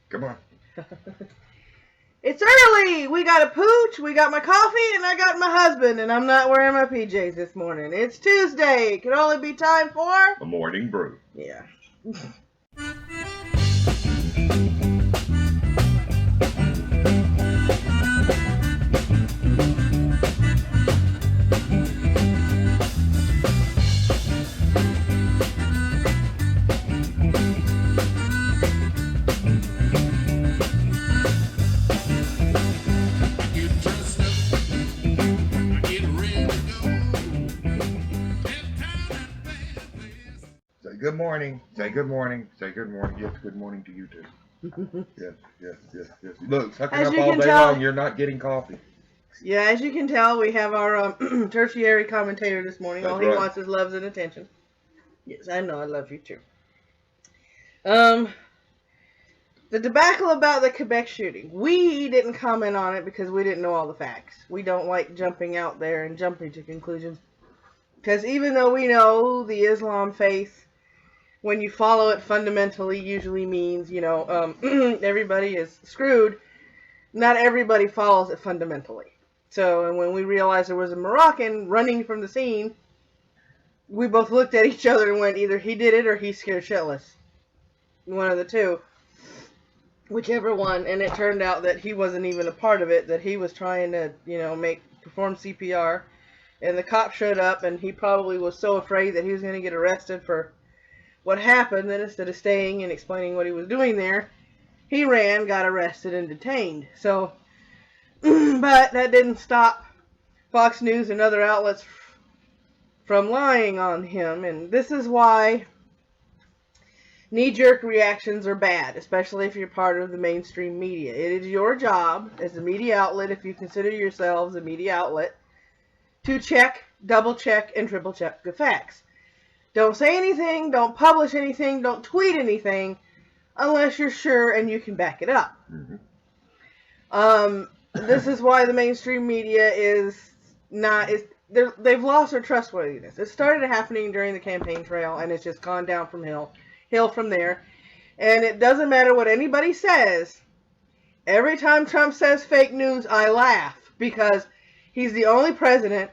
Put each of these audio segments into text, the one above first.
Come on. It's early! We got a pooch, we got my coffee, and I got my husband, and I'm not wearing my PJs this morning. It's Tuesday. It can only be time for A morning brew. Yeah. Say good morning. Say good morning. Say good morning. Yes, good morning to you too. Yes. Look, sucking As up you all can day tell- long, you're not getting coffee. Yeah, as you can tell, we have our tertiary commentator this morning. That's All he right. wants is loves and attention. Yes, I know, I love you too. The debacle about the Quebec shooting. We didn't comment on it because we didn't know all the facts. We don't like jumping out there and jumping to conclusions. Because even though we know the Islam faith, when you follow it fundamentally, usually means, everybody is screwed. Not everybody follows it fundamentally. So, and when we realized there was a Moroccan running from the scene, we both looked at each other and went, either he did it or he's scared shitless. One of the two. Whichever one. And it turned out that he wasn't even a part of it, that he was trying to, perform CPR. And the cop showed up, and he probably was so afraid that he was going to get arrested for what happened, that instead of staying and explaining what he was doing there, he ran, got arrested, and detained. So, but that didn't stop Fox News and other outlets from lying on him. And this is why knee-jerk reactions are bad, especially if you're part of the mainstream media. It is your job as a media outlet, if you consider yourselves a media outlet, to check, double-check, and triple-check the facts. Don't say anything, don't publish anything, don't tweet anything, unless you're sure and you can back it up. Mm-hmm. This is why the mainstream media they've lost their trustworthiness. It started happening during the campaign trail, and it's just gone down from hill from there. And it doesn't matter what anybody says. Every time Trump says fake news, I laugh, because he's the only president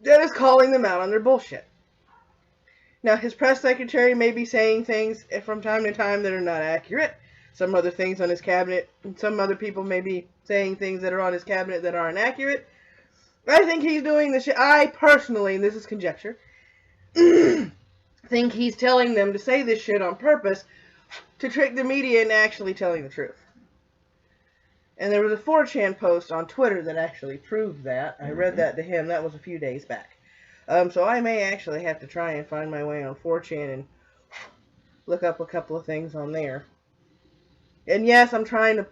that is calling them out on their bullshit. Now, his press secretary may be saying things from time to time that are not accurate. Some other things on his cabinet, and some other people may be saying things that are on his cabinet that aren't accurate. I think he's doing this shit. I personally, and this is conjecture, think he's telling them to say this shit on purpose to trick the media into actually telling the truth. And there was a 4chan post on Twitter that actually proved that. I read that to him. That was a few days back. So I may actually have to try and find my way on 4chan and look up a couple of things on there. And yes, I'm trying to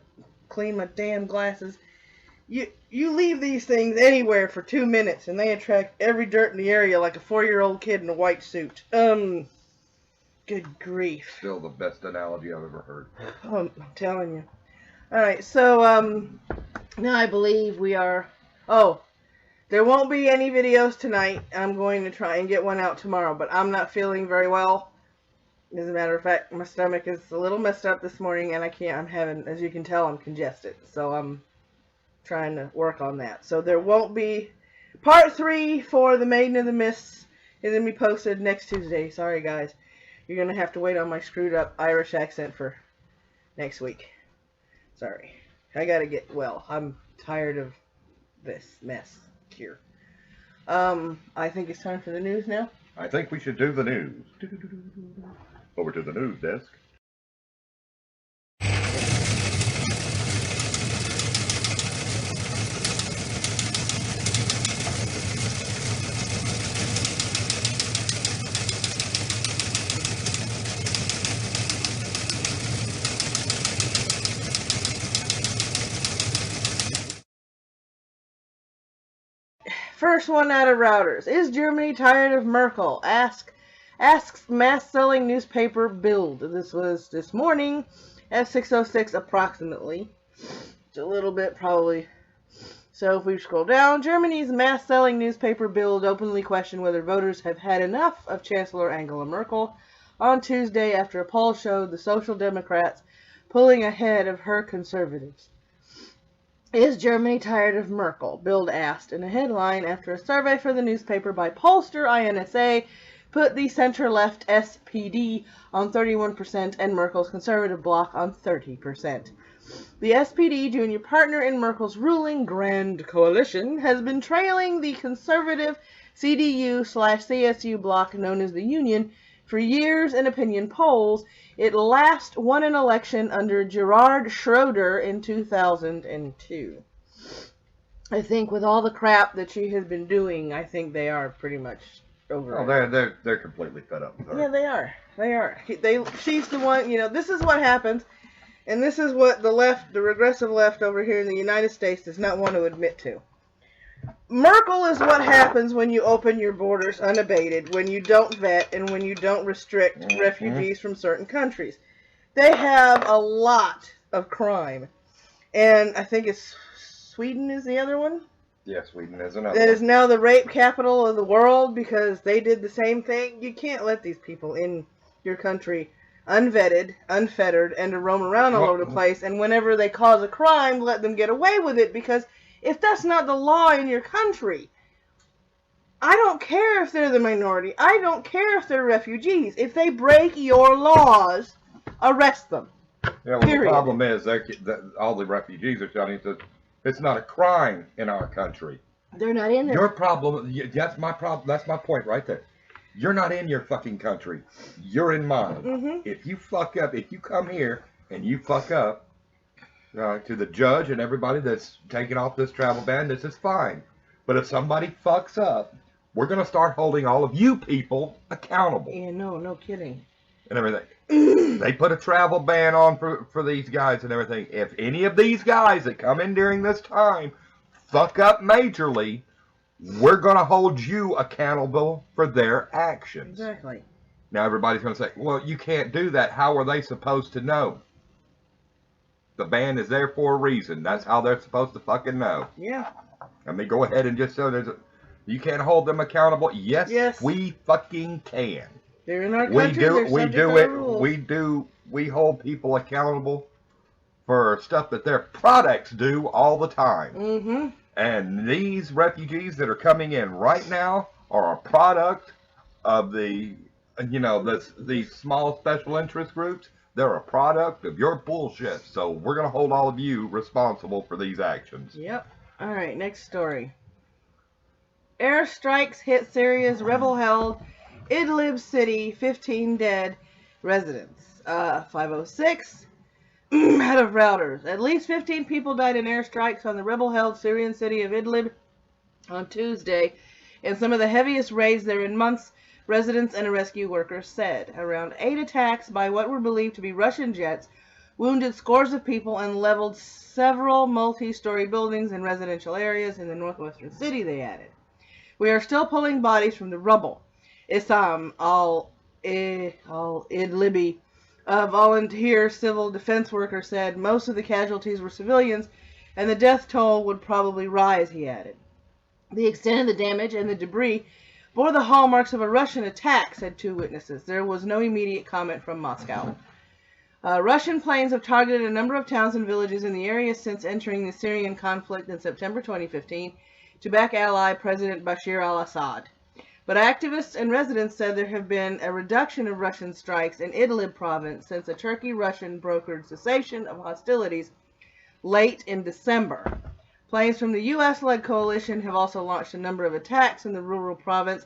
clean my damn glasses. You leave these things anywhere for 2 minutes and they attract every dirt in the area like a 4-year-old kid in a white suit. Good grief. Still the best analogy I've ever heard. Oh, I'm telling you. Alright, so, now I believe we are... Oh, there won't be any videos tonight. I'm going to try and get one out tomorrow, but I'm not feeling very well. As a matter of fact, my stomach is a little messed up this morning, and as you can tell, I'm congested. So I'm trying to work on that. So there won't be... Part 3 for The Maiden of the Mists is going to be posted next Tuesday. Sorry, guys. You're going to have to wait on my screwed up Irish accent for next week. Sorry. I gotta get well. I'm tired of this mess here. I think it's time for the news now. I think we should do the news. Over to the news desk. First one out of routers. Is Germany tired of Merkel? Asks mass-selling newspaper Bild. This was this morning at 6:06 approximately. It's a little bit probably. So if we scroll down, Germany's mass-selling newspaper Bild openly questioned whether voters have had enough of Chancellor Angela Merkel on Tuesday after a poll showed the Social Democrats pulling ahead of her conservatives. Is Germany tired of Merkel? Bild asked in a headline after a survey for the newspaper by pollster INSA put the center-left SPD on 31% and Merkel's conservative bloc on 30%. The SPD, junior partner in Merkel's ruling Grand Coalition, has been trailing the conservative CDU/CSU bloc known as the Union for years in opinion polls. It last won an election under Gerhard Schroeder in 2002. I think with all the crap that she has been doing, I think they are pretty much over. Oh, they're completely fed up with her. Yeah, they are. They are. She's the one. This is what happens, and this is what the left, the regressive left over here in the United States, does not want to admit to. Merkel is what happens when you open your borders unabated, when you don't vet, and when you don't restrict refugees from certain countries. They have a lot of crime. And I think it's Sweden is the other one? Yeah, Sweden is another That one. is now the rape capital of the world because they did the same thing. You can't let these people in your country unvetted, unfettered, and to roam around all over the place. And whenever they cause a crime, let them get away with it because if that's not the law in your country, I don't care if they're the minority. I don't care if they're refugees. If they break your laws, arrest them. Yeah, well, the problem is that all the refugees are telling us it's not a crime in our country. They're not in there. Your problem, that's my problem. That's my point right there. You're not in your fucking country. You're in mine. If you fuck up, if you come here and you fuck up, to the judge and everybody that's taking off this travel ban, this is fine. But if somebody fucks up, we're going to start holding all of you people accountable. Yeah, no kidding. And everything. They put a travel ban on for these guys and everything. If any of these guys that come in during this time fuck up majorly, we're going to hold you accountable for their actions. Exactly. Now everybody's going to say, well, you can't do that. How are they supposed to know? The ban is there for a reason. That's how they're supposed to fucking know. Yeah. Let me go ahead and just say you can't hold them accountable. Yes, we fucking can. They're in our country. We hold people accountable for stuff that their products do all the time. And these refugees that are coming in right now are a product of these small special interest groups. They're a product of your bullshit. So we're going to hold all of you responsible for these actions. Yep. All right, next story. Airstrikes hit Syria's rebel-held Idlib city, 15 dead residents. 506 out of routers. At least 15 people died in airstrikes on the rebel-held Syrian city of Idlib on Tuesday, in some of the heaviest raids there in months, residents and a rescue worker said. Around 8 attacks by what were believed to be Russian jets wounded scores of people and leveled several multi-story buildings and residential areas in the northwestern city, they added. We are still pulling bodies from the rubble. Issam al-Idlibi, a volunteer civil defense worker, said most of the casualties were civilians and the death toll would probably rise, he added. The extent of the damage and the debris bore the hallmarks of a Russian attack, said 2 witnesses. There was no immediate comment from Moscow. Russian planes have targeted a number of towns and villages in the area since entering the Syrian conflict in September 2015 to back ally President Bashar al-Assad. But activists and residents said there have been a reduction of Russian strikes in Idlib province since a Turkey-Russian brokered cessation of hostilities late in December. Planes from the U.S.-led coalition have also launched a number of attacks in the rural province,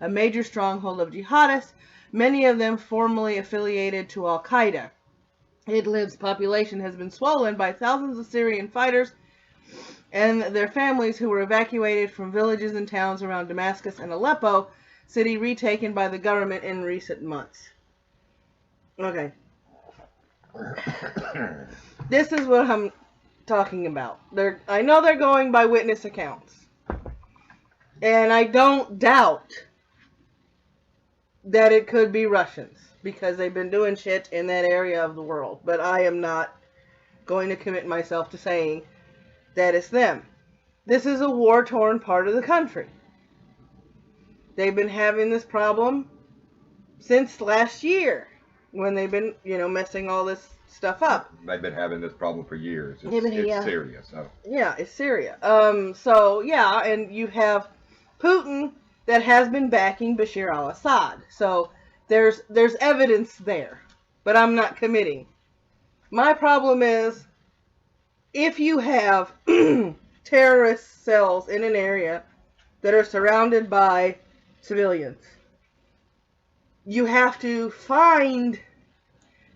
a major stronghold of jihadists, many of them formerly affiliated to al-Qaeda. Idlib's population has been swollen by thousands of Syrian fighters and their families who were evacuated from villages and towns around Damascus and Aleppo, city retaken by the government in recent months. Okay. This is what I'm talking about. I know they're going by witness accounts. And I don't doubt that it could be Russians, because they've been doing shit in that area of the world. But I am not going to commit myself to saying that it's them. This is a war-torn part of the country. They've been having this problem since last year, when they've been, messing all this stuff up. They've been having this problem for years. It's, Yeah. it's serious. So. Yeah, it's Syria. So yeah, and you have Putin that has been backing Bashar al-Assad. So there's evidence there, but I'm not committing. My problem is if you have terrorist cells in an area that are surrounded by civilians, you have to find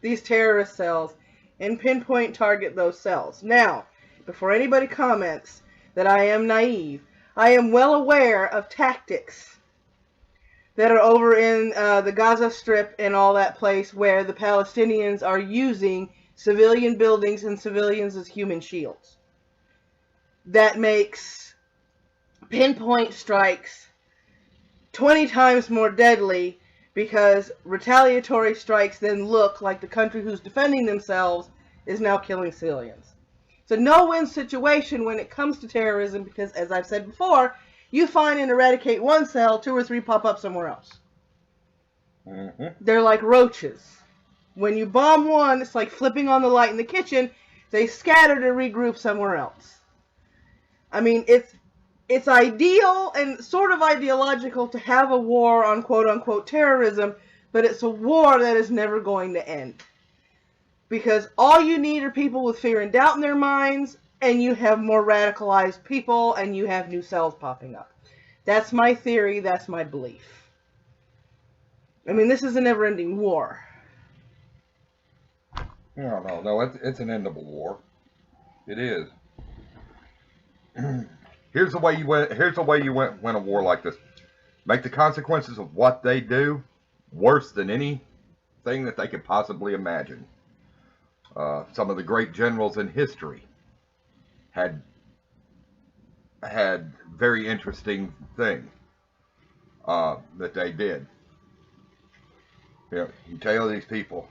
these terrorist cells and pinpoint target those cells. Now, before anybody comments that I am naive, I am well aware of tactics that are over in the Gaza Strip and all that place where the Palestinians are using civilian buildings and civilians as human shields. That makes pinpoint strikes 20 times more deadly because retaliatory strikes then look like the country who's defending themselves is now killing civilians. It's a no-win situation when it comes to terrorism because, as I've said before, you find and eradicate one cell, 2 or 3 pop up somewhere else. Mm-hmm. They're like roaches. When you bomb one, it's like flipping on the light in the kitchen. They scatter to regroup somewhere else. I mean, it's ideal and sort of ideological to have a war on quote-unquote terrorism, but it's a war that is never going to end. Because all you need are people with fear and doubt in their minds, and you have more radicalized people, and you have new cells popping up. That's my theory, that's my belief. I mean, this is a never-ending war. No, it's an endable war. It is. Here's the way you win a war like this. Make the consequences of what they do worse than anything that they could possibly imagine. Some of the great generals in history had very interesting things that they did. You know, you tell these people,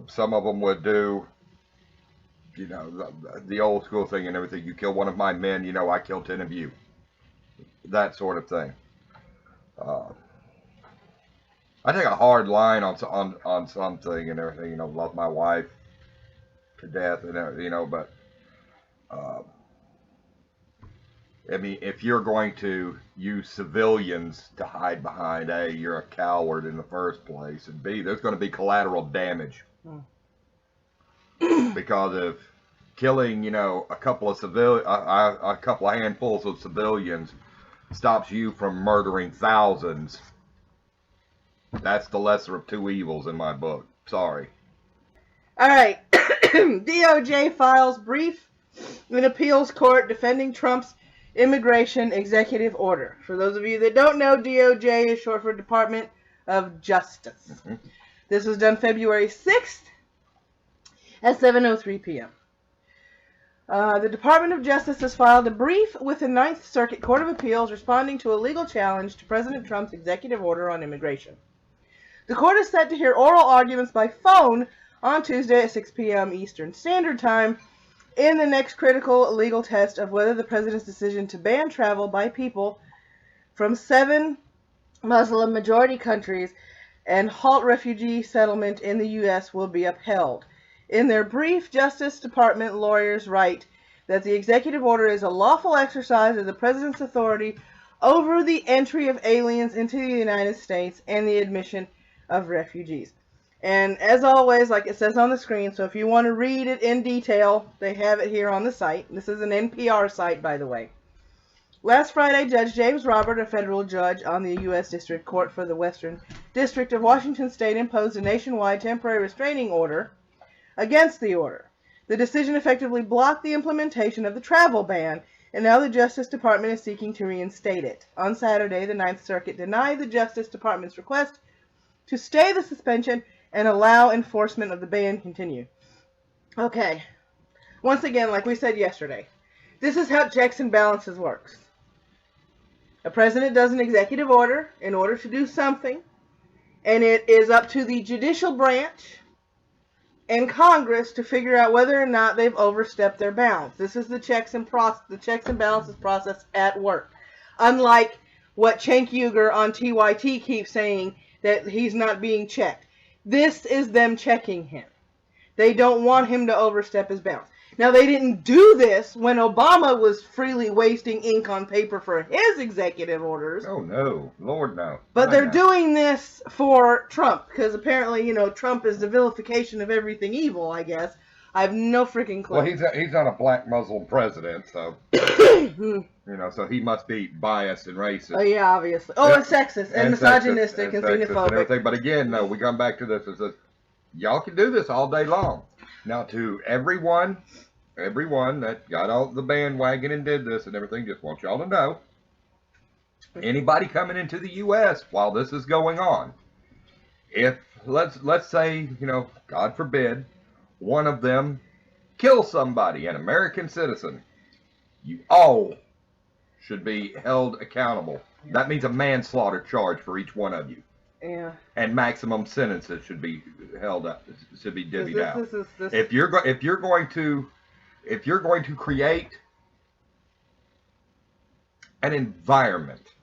some of them would do, you know, the old school thing and everything. You kill one of my men, you know, I kill 10 of you. That sort of thing. I take a hard line on something and everything. You know, love my wife to death and everything, you know, but I mean, if you're going to use civilians to hide behind, A, you're a coward in the first place, and B, there's going to be collateral damage. Because of killing, you know, a couple of handfuls of civilians stops you from murdering thousands. That's the lesser of two evils in my book. Sorry. All right. DOJ files brief in appeals court defending Trump's immigration executive order. For those of you that don't know, DOJ is short for Department of Justice. Mm-hmm. This was done February 6th at 7:03 p.m. The Department of Justice has filed a brief with the Ninth Circuit Court of Appeals responding to a legal challenge to President Trump's executive order on immigration. The court is set to hear oral arguments by phone on Tuesday at 6 p.m. Eastern Standard Time in the next critical legal test of whether the president's decision to ban travel by people from 7 Muslim majority countries and halt refugee settlement in the U.S. will be upheld. In their brief, Justice Department lawyers write that the executive order is a lawful exercise of the president's authority over the entry of aliens into the United States and the admission of refugees. And as always, like it says on the screen, so if you want to read it in detail, they have it here on the site. This is an NPR site, by the way. Last Friday, Judge James Robert, a federal judge on the U.S. District Court for the Western District of Washington State, imposed a nationwide temporary restraining order against the order. The decision effectively blocked the implementation of the travel ban, and now the Justice Department is seeking to reinstate it. On Saturday, the Ninth Circuit denied the Justice Department's request to stay the suspension and allow enforcement of the ban continue. Okay. Once again, like we said yesterday, this is how checks and balances works. A president does an executive order in order to do something, and it is up to the judicial branch and Congress to figure out whether or not they've overstepped their bounds. This is the checks and balances process at work. Unlike what Cenk Uygur on TYT keeps saying, that he's not being checked. This is them checking him. They don't want him to overstep his bounds. Now, they didn't do this when Obama was freely wasting ink on paper for his executive orders. Oh, no. Lord, no. But they're doing this for Trump, because apparently, you know, Trump is the vilification of everything evil, I guess. I have no freaking clue. Well, he's not a black Muslim president, so, you know, so he must be biased and racist. Oh, yeah, obviously. Oh, and sexist, and misogynistic, and xenophobic. And everything. But again, no, we come back to this. It's y'all can do this all day long. Now, to everyone that got on the bandwagon and did this and everything, just want y'all to know, anybody coming into the U.S. while this is going on, if, let's say, you know, God forbid, one of them kills somebody, an American citizen, you all should be held accountable. Yeah. That means a manslaughter charge for each one of you. Yeah. And maximum sentences should be held up, should be divvied out. This. If you're going to create an environment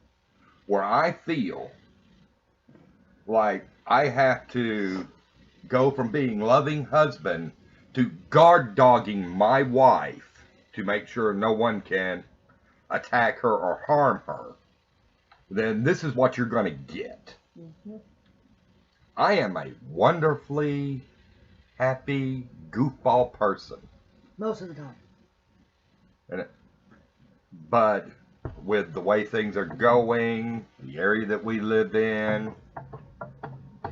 where I feel like I have to go from being loving husband to guard dogging my wife to make sure no one can attack her or harm her, then this is what you're going to get. Mm-hmm. I am a wonderfully happy goofball person. Most of the time. But with the way things are going, the area that we live in,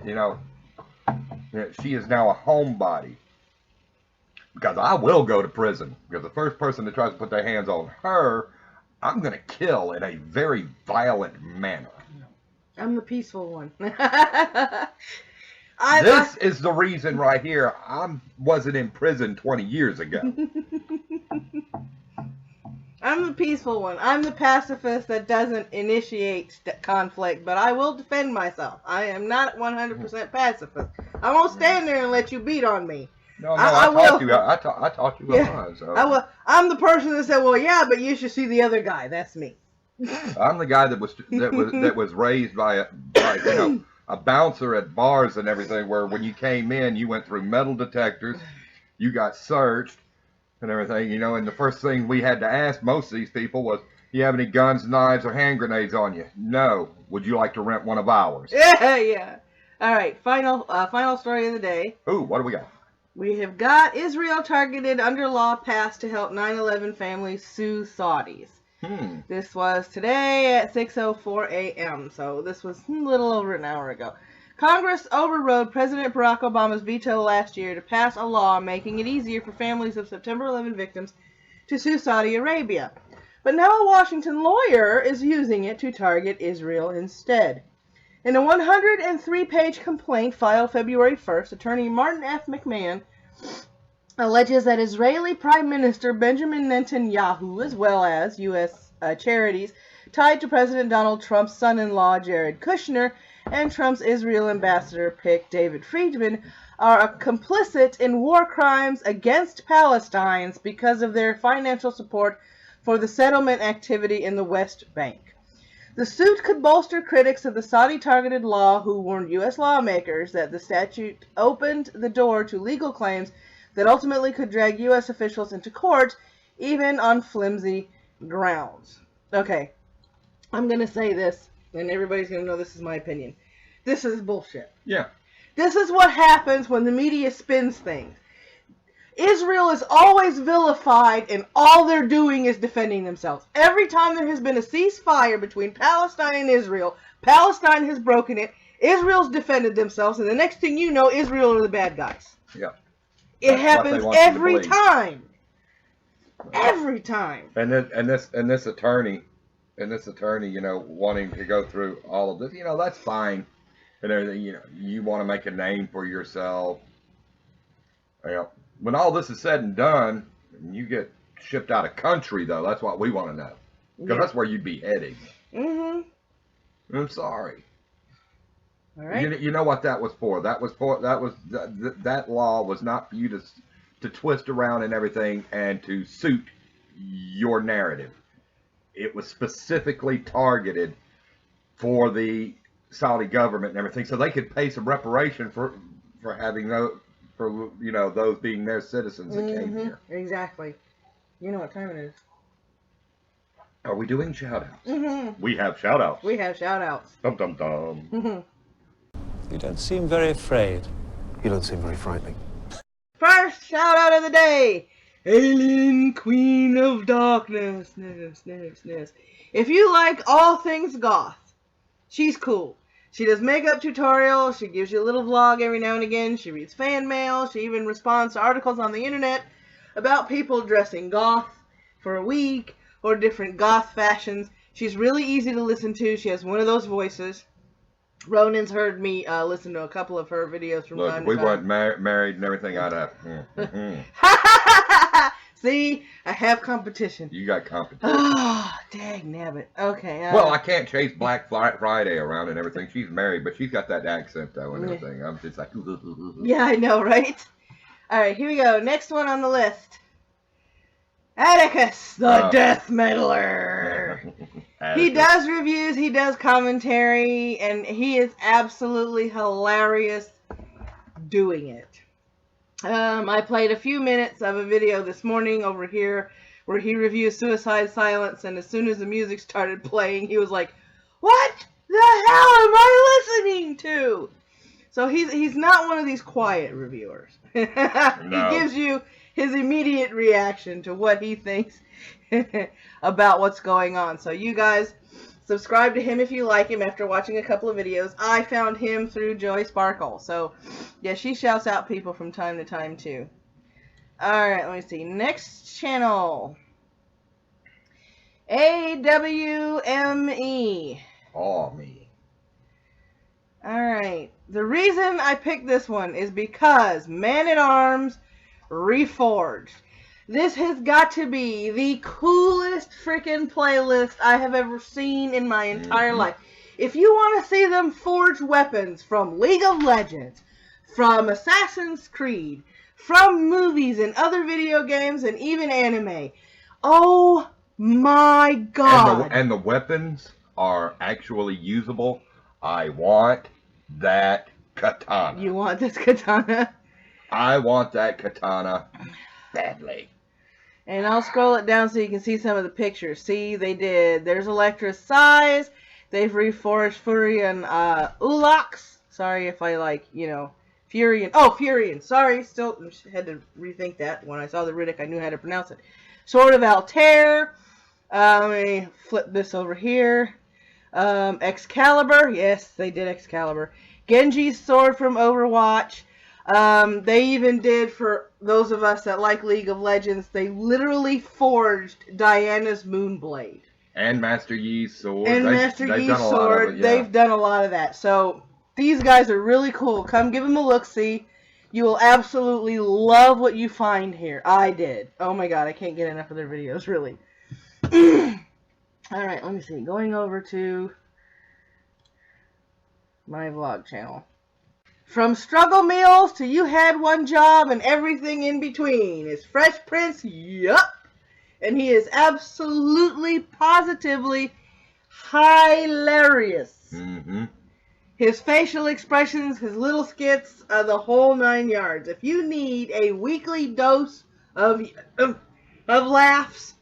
you know, she is now a homebody. Because I will go to prison. Because the first person that tries to put their hands on her, I'm going to kill in a very violent manner. I'm the peaceful one. This is the reason right here I wasn't in prison 20 years ago. I'm the peaceful one. I'm the pacifist that doesn't initiate conflict, but I will defend myself. I am not 100% pacifist. I won't stand there and let you beat on me. No, I taught you a lot. So. I'm the person that said, "Well, yeah, but you should see the other guy." That's me. I'm the guy that was raised by a bouncer at bars and everything, where when you came in, you went through metal detectors, you got searched and everything, you know, and the first thing we had to ask most of these people was, "Do you have any guns, knives, or hand grenades on you?" "No." "Would you like to rent one of ours?" Yeah. All right, final story of the day. Ooh, what do we got? We have got Israel targeted under law passed to help 9/11 families sue Saudis. This was today at 6:04 a.m., so this was a little over an hour ago. Congress overrode President Barack Obama's veto last year to pass a law making it easier for families of September 11 victims to sue Saudi Arabia. But now a Washington lawyer is using it to target Israel instead. In a 103-page complaint filed February 1st, attorney Martin F. McMahon alleges that Israeli Prime Minister Benjamin Netanyahu, as well as U.S. charities tied to President Donald Trump's son-in-law Jared Kushner and Trump's Israel ambassador pick David Friedman, are complicit in war crimes against Palestinians because of their financial support for the settlement activity in the West Bank. The suit could bolster critics of the Saudi-targeted law who warned U.S. lawmakers that the statute opened the door to legal claims that ultimately could drag U.S. officials into court, even on flimsy grounds. Okay, I'm going to say this, and everybody's going to know this is my opinion. This is bullshit. Yeah. This is what happens when the media spins things. Israel is always vilified, and all they're doing is defending themselves. Every time there has been a ceasefire between Palestine and Israel, Palestine has broken it, Israel's defended themselves, and the next thing you know, Israel are the bad guys. Yeah. It happens every time. Every time. And this attorney, you know, wanting to go through all of this, you know, that's fine. And everything, you know, you want to make a name for yourself. You know, when all this is said and done, and you get shipped out of country, though, that's what we want to know. Because that's where you'd be heading. Mm-hmm. I'm sorry. All right. You know what that was for? That law was not for you to twist around and everything and to suit your narrative. It was specifically targeted for the Saudi government and everything, so they could pay some reparation for having for those being their citizens that came here. Exactly. You know what time it is. Are we doing shout-outs? We have shout-outs. We have shout-outs. Dum dum dum. You don't seem very afraid. You don't seem very frightening. First shout-out of the day. Alien Queen of Darkness. If you like all things goth, she's cool. She does makeup tutorials. She gives you a little vlog every now and again. She reads fan mail. She even responds to articles on the internet about people dressing goth for a week or different goth fashions. She's really easy to listen to. She has one of those voices. Ronan's heard me listen to a couple of her videos from time to time. Look, we weren't married and everything. I'd have. See, I have competition. You got competition. Oh, dang nabbit. Okay. Well, I can't chase Black Friday around and everything. She's married, but she's got that accent though and everything. I'm just like. Yeah, I know, right? All right, here we go. Next one on the list. Atticus, the death metaler. He does reviews, he does commentary, and he is absolutely hilarious doing it. I played a few minutes of a video this morning over here where he reviews Suicide Silence, and as soon as the music started playing, he was like, "What the hell am I listening to?" So he's not one of these quiet reviewers. No. He gives you his immediate reaction to what he thinks about what's going on. So you guys subscribe to him if you like him after watching a couple of videos. I found him through Joy Sparkle. So yeah, she shouts out people from time to time too. Alright, let me see. Next channel. AWME. Oh, me. Alright. The reason I picked this one is because Man-at-Arms Reforged. This has got to be the coolest freaking playlist I have ever seen in my entire life. If you want to see them forge weapons from League of Legends, from Assassin's Creed, from movies and other video games and even anime, oh my god. And the weapons are actually usable. I want that katana. You want this katana? I want that katana badly. And I'll scroll it down so you can see some of the pictures. See, there's Electra's size. They've reforged Furion Ulox. Sorry if I Furion. Oh, Furion. Sorry, still had to rethink that. When I saw the Riddick, I knew how to pronounce it. Sword of Altair. Let me flip this over here. Excalibur. Yes, they did Excalibur. Genji's sword from Overwatch. They even did, for those of us that like League of Legends, they literally forged Diana's Moonblade. And Master Yi's sword. And Master Yi's sword. They've done a lot of that. So, these guys are really cool. Come give them a look-see. You will absolutely love what you find here. I did. Oh my god, I can't get enough of their videos, really. Alright, let me see. Going over to my vlog channel. From struggle meals to you had one job and everything in between. It's Fresh Prince, yup. And he is absolutely, positively hilarious. His facial expressions, his little skits, the whole 9 yards. If you need a weekly dose of laughs,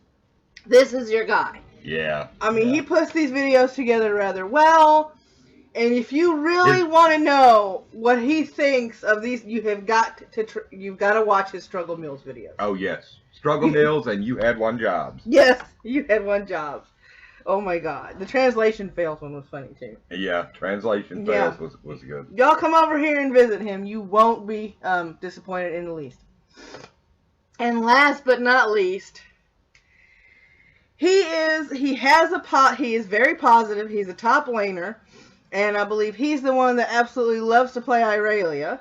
this is your guy. Yeah. I mean, he puts these videos together rather well. And if you really want to know what he thinks of these, you've got to watch his Struggle Meals videos. Oh yes, Struggle Meals and You Had One Job. Yes, You Had One Job. Oh my god, the translation fails one was funny too. Yeah, translation fails was good. Y'all come over here and visit him. You won't be disappointed in the least. And last but not least, he is very positive. He's a top laner. And I believe he's the one that absolutely loves to play Irelia.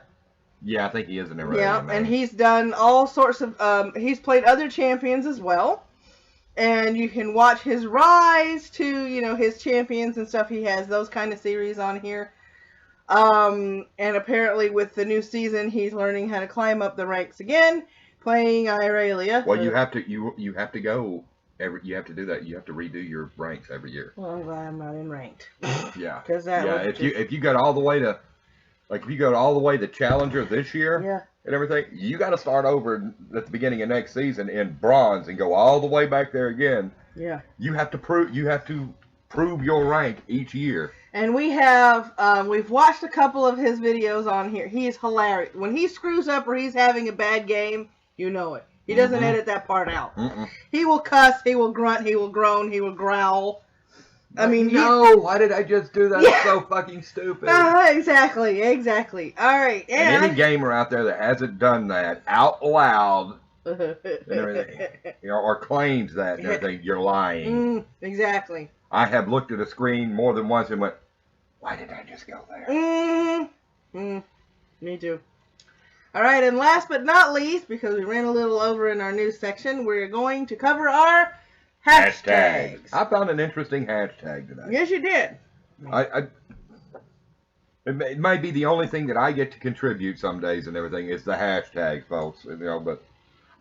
Yeah, I think he is an Irelia. Yeah, and he's done all sorts of, he's played other champions as well. And you can watch his rise to, his champions and stuff. He has those kind of series on here. And apparently with the new season, he's learning how to climb up the ranks again, playing Irelia. Well, you have to go. You have to do that. You have to redo your ranks every year. Well, I'm glad I'm not in ranked. Yeah. Because that if you got all the way to Like if you go all the way to Challenger this year Yeah. and everything, you got to start over at the beginning of next season in bronze and go all the way back there again. Yeah. You have to prove your rank each year. And we've watched a couple of his videos on here. He is hilarious. When he screws up or he's having a bad game, you know it. He doesn't edit that part out. He will cuss, he will grunt, he will groan, he will growl. I mean, no, why did I just do that? It's so fucking stupid. Exactly. All right. And any gamer out there that hasn't done that out loud and everything, or claims that and everything, you're lying. Exactly. I have looked at a screen more than once and went, why did I just go there? Me too. All right, and last but not least, because we ran a little over in our news section, we're going to cover our hashtags. I found an interesting hashtag today. Yes, you did. It might be the only thing that I get to contribute some days and everything is the hashtag, folks. But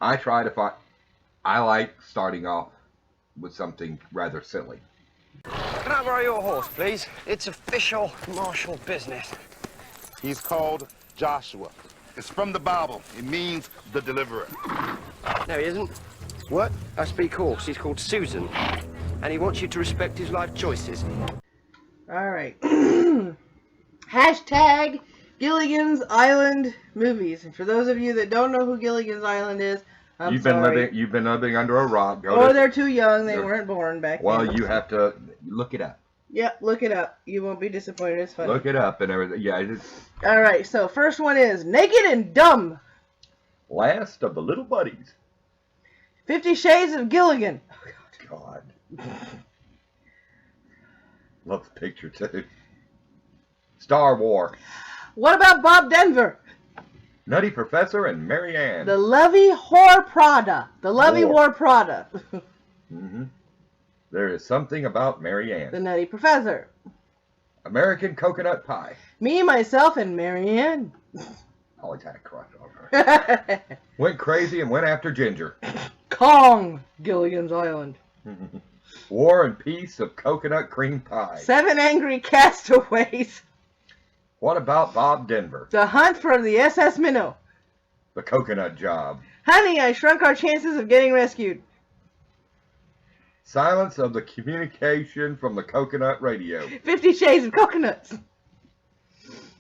I try to find. I like starting off with something rather silly. Can I borrow your horse, please? It's official martial business. He's called Joshua. It's from the Bible. It means the deliverer. No, he isn't. What? I speak horse. He's called Susan. And he wants you to respect his life choices. All right. Hashtag Gilligan's Island movies. And for those of you that don't know who Gilligan's Island is, You've been living under a rock. They're too young. They weren't born back then. Well, you have to look it up. Yep, look it up. You won't be disappointed. It's funny. Look it up and everything. Yeah. All right. So first one is Naked and Dumb. Last of the Little Buddies. 50 Shades of Gilligan. Oh, God. Love the picture, too. Star Wars. What about Bob Denver? Nutty Professor and Mary Ann. The Lovey Whore Prada. The Lovey Whore Prada. There is something about Mary Ann. The Nutty Professor. American Coconut Pie. Me, Myself, and Mary Ann. Always had a crush on her. Went crazy and went after Ginger. Kong, Gilligan's Island. War and Peace of Coconut Cream Pie. 7 Angry Castaways. What about Bob Denver? The Hunt for the SS Minnow. The Coconut Job. Honey, I Shrunk Our Chances of Getting Rescued. Silence of the Communication from the Coconut Radio. 50 Shades of Coconuts.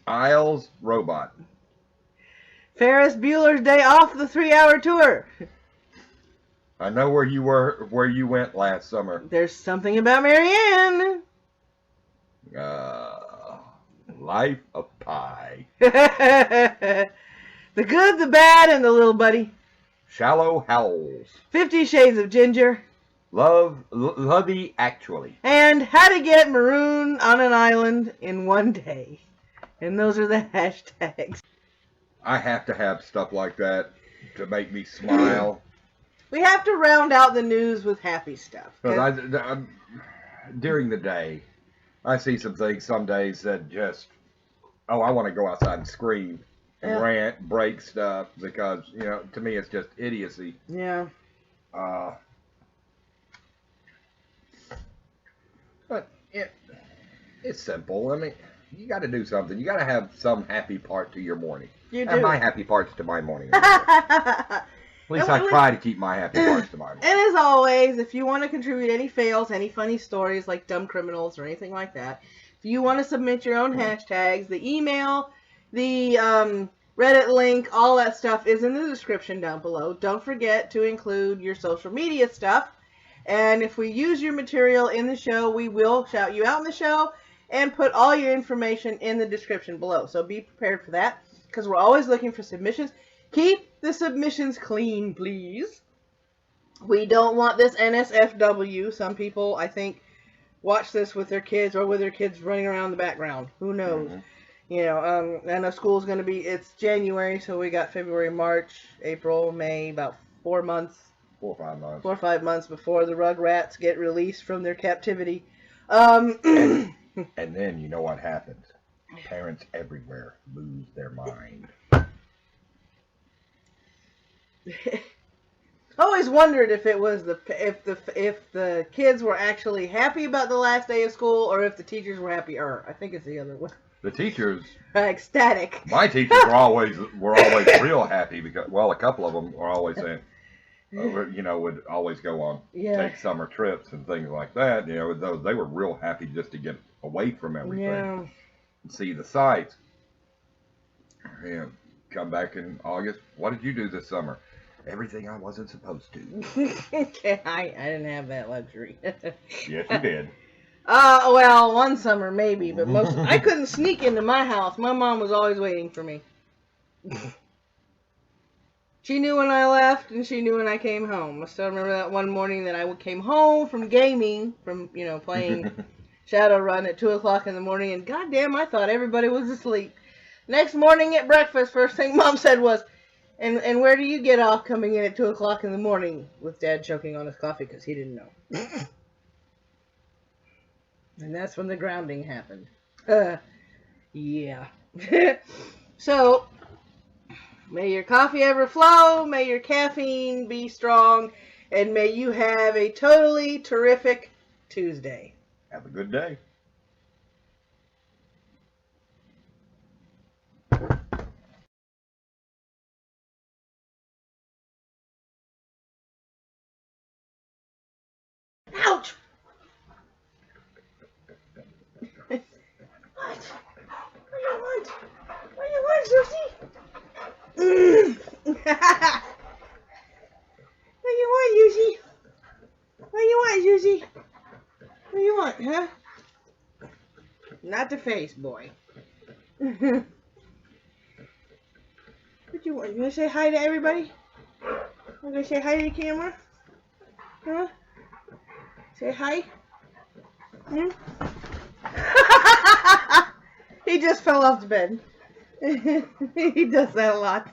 Isles Robot. Ferris Bueller's Day Off, the 3-hour tour. I know where you went last summer. There's Something About Mary Ann. Life of Pi. The Good, the Bad, and the Little Buddy. Shallow Howls. 50 Shades of Ginger. Lovey Actually. And How to Get Maroon on an Island in One Day. And those are the hashtags. I have to have stuff like that to make me smile. We have to round out the news with happy stuff. During the day, I see some things some days that just, I want to go outside and scream and rant, break stuff because, to me it's just idiocy. Yeah. But it's simple. I mean, you got to do something. You got to have some happy part to your morning. You do. And my happy parts to my morning. At least I try to keep my happy parts to my morning. And as always, if you want to contribute any fails, any funny stories like dumb criminals or anything like that, if you want to submit your own hashtags, the email, the Reddit link, all that stuff is in the description down below. Don't forget to include your social media stuff. And if we use your material in the show, we will shout you out in the show and put all your information in the description below. So be prepared for that because we're always looking for submissions. Keep the submissions clean, please. We don't want this NSFW. Some people, I think, watch this with their kids or with their kids running around in the background. Who knows? I know school's going to be, it's January, so we got February, March, April, May, about 4 months. 4 or 5 months. 4 or 5 months before the Rugrats get released from their captivity. And then you know what happens. Parents everywhere lose their mind. Always wondered if it was if the kids were actually happy about the last day of school or if the teachers were happier. I think it's the other one. The teachers, ecstatic. my teachers were always real happy because, well, a couple of them were always saying, would always go on take summer trips and things like that. They were real happy just to get away from everything and see the sights. And come back in August. What did you do this summer? Everything I wasn't supposed to. I didn't have that luxury. Yes, you did. Well, one summer maybe, but I couldn't sneak into my house. My mom was always waiting for me. She knew when I left, and she knew when I came home. I still remember that one morning that I came home from gaming, from playing Shadowrun at 2 o'clock in the morning, and goddamn, I thought everybody was asleep. Next morning at breakfast, first thing Mom said was, And where do you get off coming in at 2 o'clock in the morning with Dad choking on his coffee because he didn't know? And that's when the grounding happened. Yeah. So, may your coffee ever flow, may your caffeine be strong, and may you have a totally terrific Tuesday. Have a good day. Ouch! What? What do you want? What do you want, Susie? What do you want, Susie? What do you want, Susie? What do you want, huh? Not the face, boy. What do you want? You want to say hi to everybody? You want to say hi to the camera? Huh? Say hi. He just fell off the bed. He does that a lot.